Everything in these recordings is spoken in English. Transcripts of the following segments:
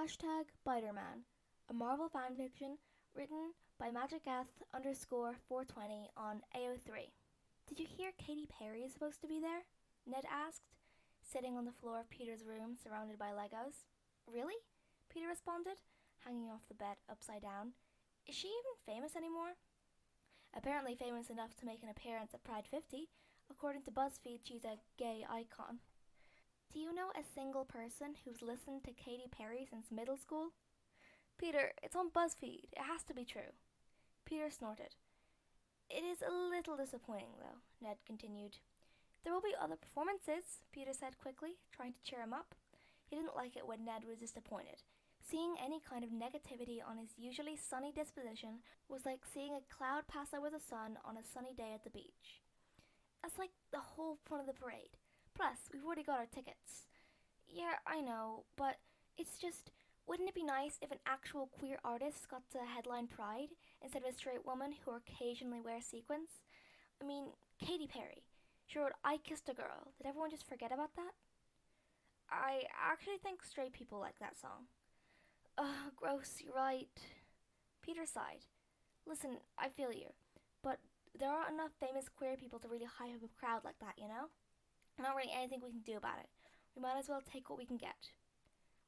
#spiderman, a Marvel fanfiction written by magiceth_420 on AO3. Did you hear Katy Perry is supposed to be there? Ned asked, sitting on the floor of Peter's room surrounded by Legos. Really? Peter responded, hanging off the bed upside down. Is she even famous anymore? Apparently famous enough to make an appearance at Pride 50. According to BuzzFeed, she's a gay icon. Do you know a single person who's listened to Katy Perry since middle school? Peter, it's on BuzzFeed. It has to be true. Peter snorted. It is a little disappointing, though, Ned continued. There will be other performances, Peter said quickly, trying to cheer him up. He didn't like it when Ned was disappointed. Seeing any kind of negativity on his usually sunny disposition was like seeing a cloud pass over the sun on a sunny day at the beach. That's like the whole point of the parade. Plus, we've already got our tickets. Yeah, I know, but it's just, wouldn't it be nice if an actual queer artist got to headline Pride instead of a straight woman who occasionally wears sequins? I mean, Katy Perry. She wrote I Kissed a Girl. Did everyone just forget about that? I actually think straight people like that song. Ugh, gross, you're right. Peter sighed. Listen, I feel you, but there aren't enough famous queer people to really hype up a crowd like that, you know? Not really anything we can do about it. We might as well take what we can get.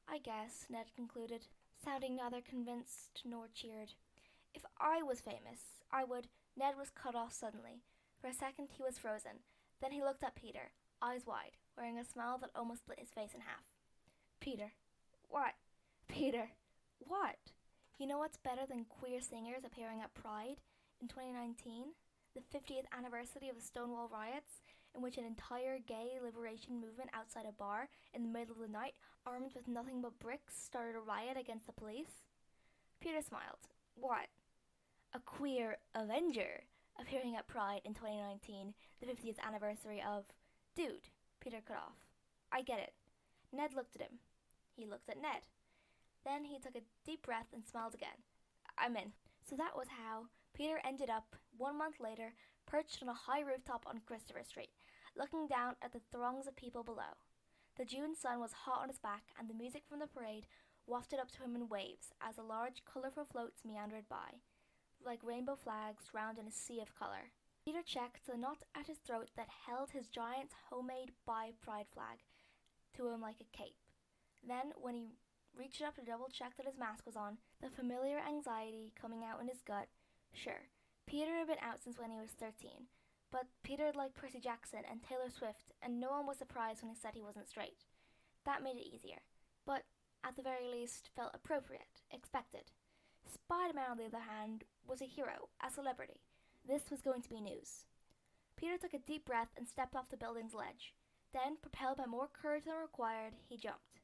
I guess, Ned concluded, sounding neither convinced nor cheered. If I was famous, I would. Ned was cut off suddenly. For a second he was frozen. Then he looked at Peter, eyes wide, wearing a smile that almost split his face in half. Peter. What? Peter. What? You know what's better than queer singers appearing at Pride in 2019? The 50th anniversary of the Stonewall riots, in which an entire gay liberation movement outside a bar in the middle of the night, armed with nothing but bricks, started a riot against the police? Peter smiled. What? A queer Avenger appearing at Pride in 2019, the 50th anniversary of... Dude, Peter cut off. I get it. Ned looked at him. He looked at Ned. Then he took a deep breath and smiled again. I'm in. So that was how Peter ended up, 1 month later, perched on a high rooftop on Christopher Street, looking down at the throngs of people below. The June sun was hot on his back, and the music from the parade wafted up to him in waves as the large, colourful floats meandered by, like rainbow flags drowned in a sea of colour. Peter checked the knot at his throat that held his giant homemade Buy Pride flag to him like a cape. Then, when he reached up to double-check that his mask was on, the familiar anxiety coming out in his gut. Sure, Peter had been out since when he was 13, but Peter had liked Percy Jackson and Taylor Swift, and no one was surprised when he said he wasn't straight. That made it easier, but, at the very least, felt appropriate, expected. Spider-Man, on the other hand, was a hero, a celebrity. This was going to be news. Peter took a deep breath and stepped off the building's ledge. Then, propelled by more courage than required, he jumped.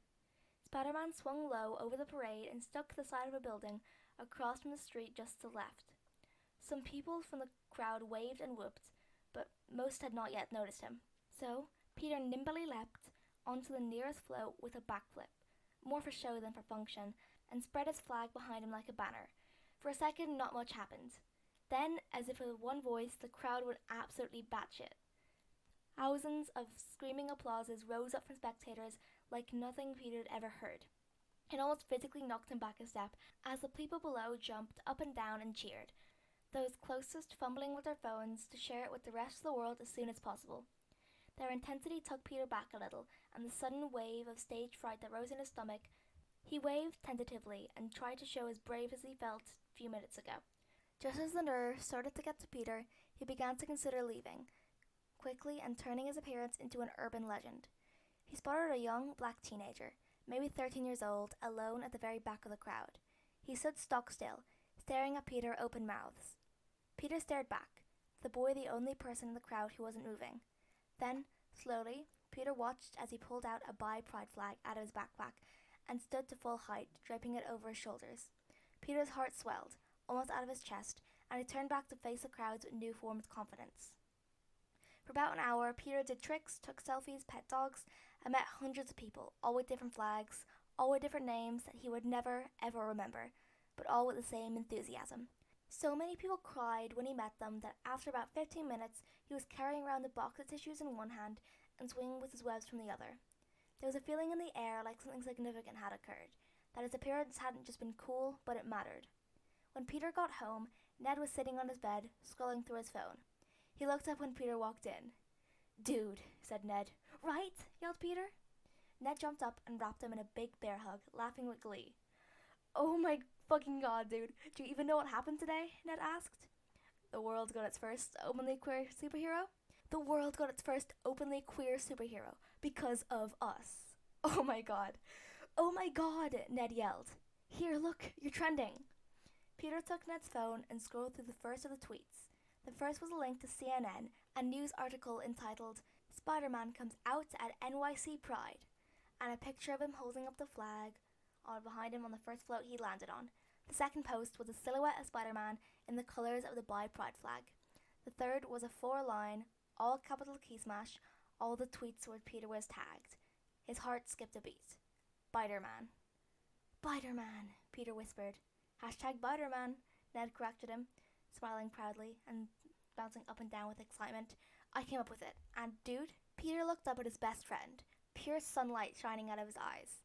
Spider-Man swung low over the parade and stuck to the side of a building across from the street just to the left. Some people from the crowd waved and whooped, but most had not yet noticed him. So, Peter nimbly leapt onto the nearest float with a backflip, more for show than for function, and spread his flag behind him like a banner. For a second, not much happened. Then, as if with one voice, the crowd went absolutely batshit. Thousands of screaming applauses rose up from spectators like nothing Peter had ever heard. It almost physically knocked him back a step as the people below jumped up and down and cheered, those closest fumbling with their phones to share it with the rest of the world as soon as possible. Their intensity took Peter back a little, and the sudden wave of stage fright that rose in his stomach, he waved tentatively and tried to show as brave as he felt a few minutes ago. Just as the nerves started to get to Peter, he began to consider leaving, quickly and turning his appearance into an urban legend. He spotted a young black teenager, maybe 13 years old, alone at the very back of the crowd. He stood stock still, staring at Peter open-mouthed. Peter stared back, the boy the only person in the crowd who wasn't moving. Then, slowly, Peter watched as he pulled out a Buy Pride flag out of his backpack and stood to full height, draping it over his shoulders. Peter's heart swelled, almost out of his chest, and he turned back to face the crowds with new-formed confidence. For about an hour, Peter did tricks, took selfies, pet dogs, and met hundreds of people, all with different flags, all with different names that he would never, ever remember, but all with the same enthusiasm. So many people cried when he met them that after about 15 minutes, he was carrying around the box of tissues in one hand and swinging with his webs from the other. There was a feeling in the air like something significant had occurred. that his appearance hadn't just been cool, but it mattered. When Peter got home, Ned was sitting on his bed, scrolling through his phone. He looked up when Peter walked in. "Dude," said Ned. "Right?" yelled Peter. Ned jumped up and wrapped him in a big bear hug, laughing with glee. "Oh my fucking god, dude. Do you even know what happened today?" Ned asked. The world got its first openly queer superhero? The world got its first openly queer superhero because of us. Oh my god. "Oh my god," Ned yelled. "Here, look, you're trending." Peter took Ned's phone and scrolled through the first of the tweets. The first was a link to CNN, a news article entitled "Spider-Man Comes Out at NYC Pride," and a picture of him holding up the flag behind him on the first float he landed on. The second post was a silhouette of Spider-Man in the colours of the Bi Pride flag. The third was a 4-line, all capital key smash, all the tweets where Peter was tagged. His heart skipped a beat. "Spider-Man." "Spider-Man," Peter whispered. #Spiderman, Ned corrected him, smiling proudly and bouncing up and down with excitement. "I came up with it. And, dude," Peter looked up at his best friend, pure sunlight shining out of his eyes.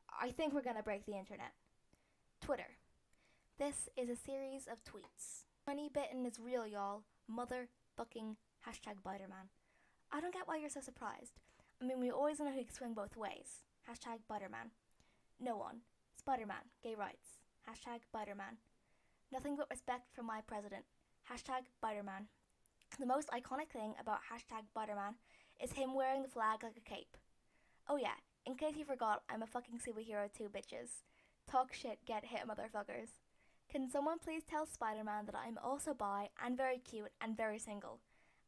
"I think we're gonna break the internet." Twitter. This is a series of tweets. Honey bitten is real, y'all. Motherfucking #Spiderman. I don't get why you're so surprised. I mean, we always know he can swing both ways. #Spiderman. No one. Spider-Man. Gay rights. #Spiderman. Nothing but respect for my president. #Spiderman. The most iconic thing about #Spiderman is him wearing the flag like a cape. Oh yeah, in case you forgot, I'm a fucking superhero too, bitches. Talk shit, get hit, motherfuckers. Can someone please tell Spider-Man that I'm also bi and very cute and very single?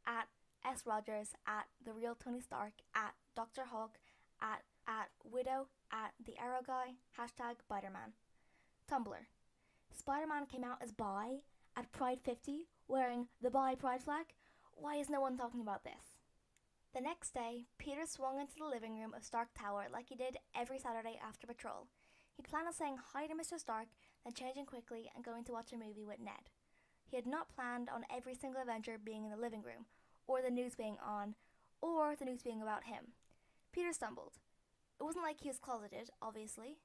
At S. Rogers, at The Real Tony Stark, at Dr. Hulk, at Widow, at The Arrow Guy, #Spiderman. Tumblr. Spider-Man came out as bi at Pride 50 wearing the Bi Pride flag? Why is no one talking about this? The next day, Peter swung into the living room of Stark Tower like he did every Saturday after patrol. He'd planned on saying hi to Mr. Stark, then changing quickly and going to watch a movie with Ned. He had not planned on every single Avenger being in the living room, or the news being on, or the news being about him. Peter stumbled. It wasn't like he was closeted, obviously,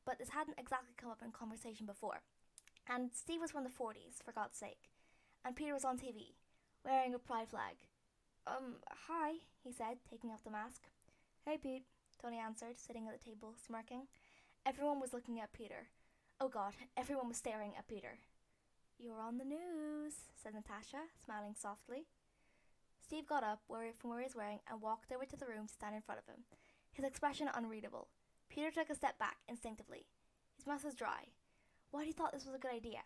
but this hadn't exactly come up in conversation before. And Steve was from the 40s, for God's sake. And Peter was on TV, wearing a pride flag. Hi, he said, taking off the mask. "Hey, Pete," Tony answered, sitting at the table, smirking. Everyone was looking at Peter. Oh God, everyone was staring at Peter. "You're on the news," said Natasha, smiling softly. Steve got up from where he was wearing and walked over to the room to stand in front of him, his expression unreadable. Peter took a step back, instinctively. His mouth was dry. Why'd he thought this was a good idea?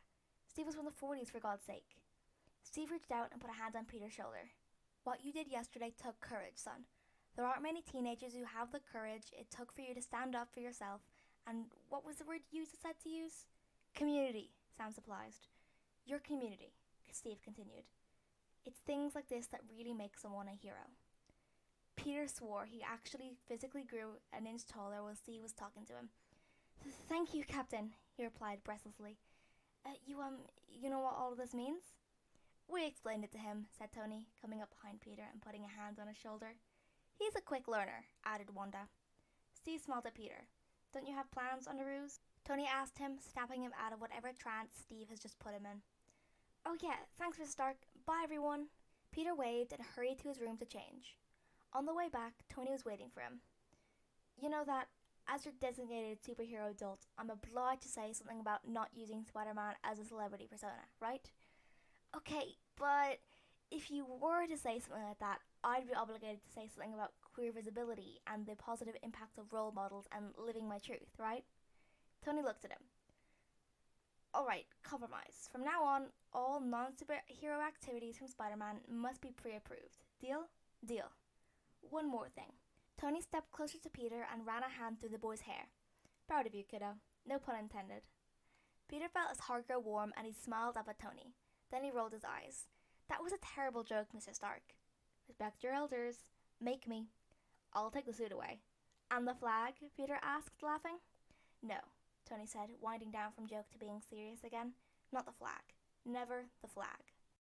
Steve was from the 40s, for God's sake. Steve reached out and put a hand on Peter's shoulder. "What you did yesterday took courage, son. There aren't many teenagers who have the courage it took for you to stand up for yourself, and what was the word you said to use? Community," Sam supplied. "Your community," Steve continued. "It's things like this that really make someone a hero." Peter swore he actually physically grew an inch taller while Steve was talking to him. "Thank you, Captain," he replied breathlessly. You know what all of this means?" "We explained it to him," said Tony, coming up behind Peter and putting a hand on his shoulder. "He's a quick learner," added Wanda. Steve smiled at Peter. "Don't you have plans on the ruse?" Tony asked him, snapping him out of whatever trance Steve has just put him in. "Oh yeah, thanks, Mr. Stark. Bye, everyone." Peter waved and hurried to his room to change. On the way back, Tony was waiting for him. "You know that, as your designated superhero adult, I'm obliged to say something about not using Spider-Man as a celebrity persona, right?" "Okay, but if you were to say something like that, I'd be obligated to say something about queer visibility and the positive impact of role models and living my truth, right?" Tony looked at him. "Alright, compromise. From now on, all non-superhero activities from Spider-Man must be pre-approved. Deal?" "Deal." "One more thing." Tony stepped closer to Peter and ran a hand through the boy's hair. "Proud of you, kiddo. No pun intended." Peter felt his heart grow warm and he smiled up at Tony. Then he rolled his eyes. "That was a terrible joke, Mr. Stark." "Respect your elders. Make me." "I'll take the suit away." "And the flag?" Peter asked, laughing. "No," Tony said, winding down from joke to being serious again. "Not the flag. Never the flag."